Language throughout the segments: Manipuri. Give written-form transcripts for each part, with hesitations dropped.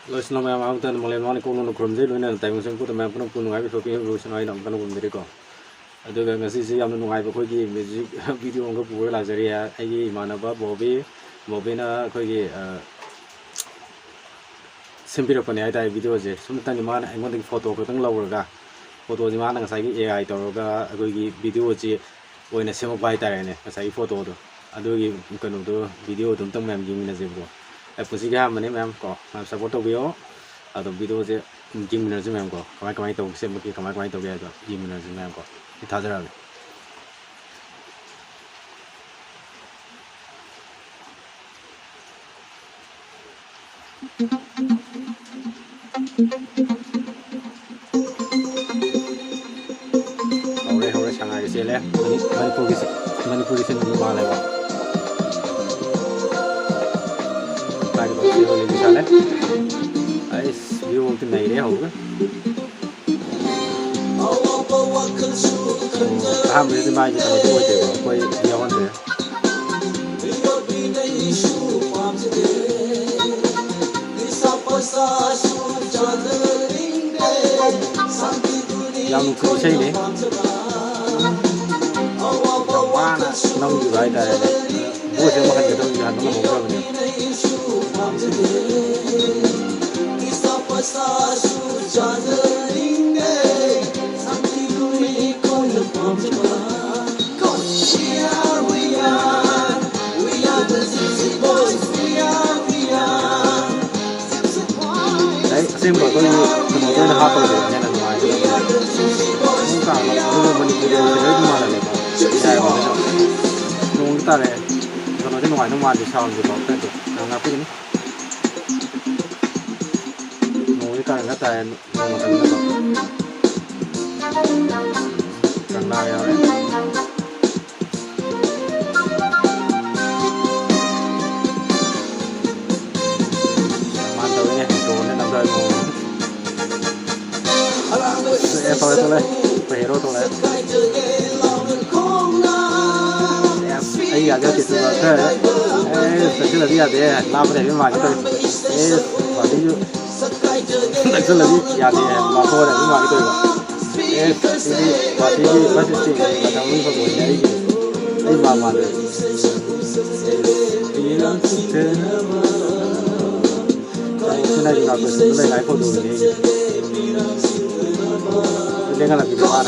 Losna ma'am out and Molemani Kono Krumzil and time was put a map of Punai for being Lucianite on Panamerico. I do a CC on the Noiboki music video on Gopur Lazaria, Agi, Manaba, Bobby, Bobina, Kogi, Simply upon the videos. Sometimes man, I'm wanting photo of Lower photo the man and Sagi AI Toroga, video when a simple bite as I photo. I do give video to them and give me a zero. Posiga mane ma'am ko ma'am support video atau video je gym energy ma'am ko kamai to se muki kamai to gaya to gym energy ma'am ko ithadara le hore sanga ke se le manipur se nu ma le ba view of the night hoga I'm really my to quite beyond there young could say it no you right there what's your mind to you simple ko yung tumoy na hapon din yan ang mga ito. Nung kano, nung manipuli yung sila yung mga nalito. Kaya ko nito. Nung kita rin, tumoy din nung mga disawang dito. Pero, ang nga pili ni. Nung kita rin nga tayo, nung matagal na to. Kang naya rin. Mantap ini, tuh ini nambah mau. Tole pero tole ahí aja situ secil lagi ada lap deh memang gitu baju secil lagi ya deh lap deh memang gitu ini baju pasti sih kadang lupa gue nyari gitu ini mama deh sini juga aku sebenarnya naik foto ini dengan lagi mana?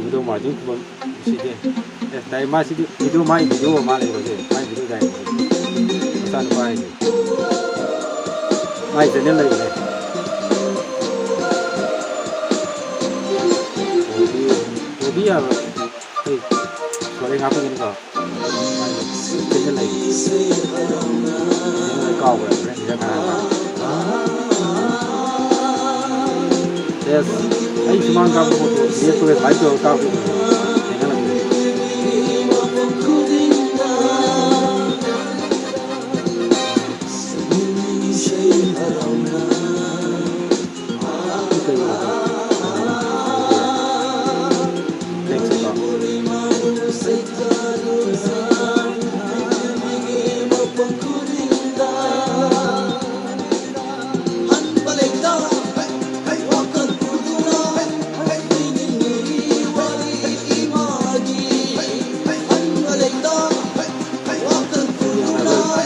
Itu maju pun sih. Dari masih itu main video mana itu? Main video dari. Pesan main. Main channel lagi. Dia sorry ngapain ini kau? Ini lagi. Ini kau berarti dia kan. Yes, ini cuma kau foto. Dia tuh baik tuh kau. Ini lagi.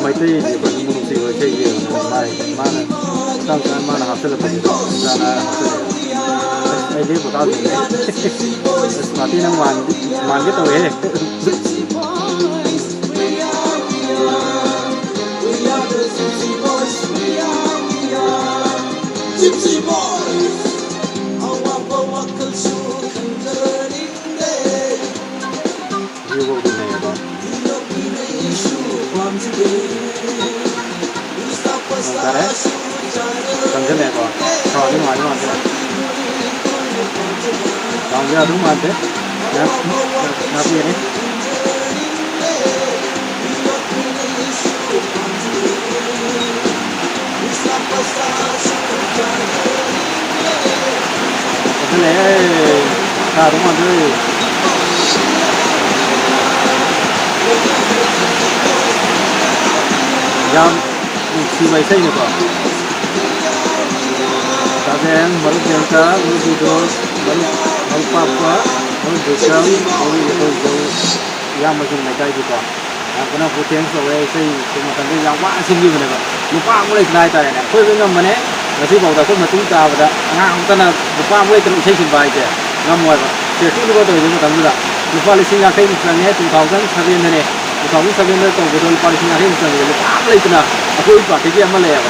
Maitri di Bandung sih gue cek dia mana tang kan mana hasil apa gitu sana hasil ini bukan mati nang man gitu ya Sambil ya kok, kalau ini mana mana, sambil ada mana, napi ini, đúng rồi. Yang si bay say nữa cơ. Ta đang mở đường ta, mở đi đó, mở papa, mở đường cam, mở đi đó, yang mà dùng này cái gì cơ. Cái nào phụ tiếng rồi say, chúng ta cần yang quá xin như vậy. Lupa mulai senai ta này, kau dengan mana? Nasi bau tak mesti ta pada. Ngang kita na lupa mulai terus saya simpai je. Ngam mulai. Jadi lupa tu itu tak mula. Lupa lising akai misalnya 2007 ni. 2007 ni tu betul lupa lising akai misalnya. Lupa mulai tu na. Aku lupa kerja mana ya.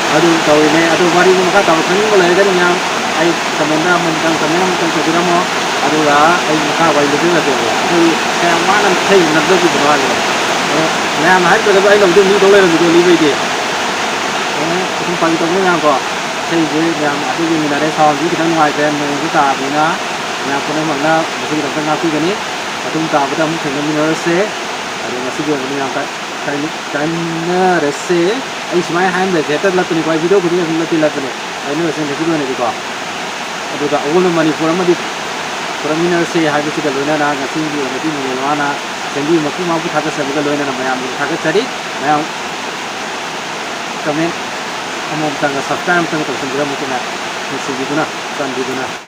Aduh tahu ini, aduh hari ini muka tahu kan mulai kan yang ai kamera mentang kerja mo. Aduh lah, ai muka wajib tu lah tu. Aduh saya mana saya nak tu tu benar. Nah, mahal tu kalau ai nak tu ni tu lah tu ni beje. Không phải trong cái nào có xây dựng nhà mà cái gì mình đã để sau những cái ngoài cái mình cái tà thì nó nhà của nó mặc nó một cái đồng cái cái này và chúng ta bây giờ mình thành mình sẽ rồi mà sử dụng mình làm cái nó sẽ anh chỉ mấy hai mươi cái tất là tụi quay video của mình là tụi là tụi này anh nó sẽ cái video này có rồi cả ôn mà đi phổ mà đi phổ mình sẽ hai cái cái lối nào cái sinh viên cái mình là na sinh viên mà cũng mau phải thắc cái lối nào mà em thắc cái gì mà comment. Kamu tangga subscribe tangga terus segera mungkin nak mesti gitu na, kan gitu na.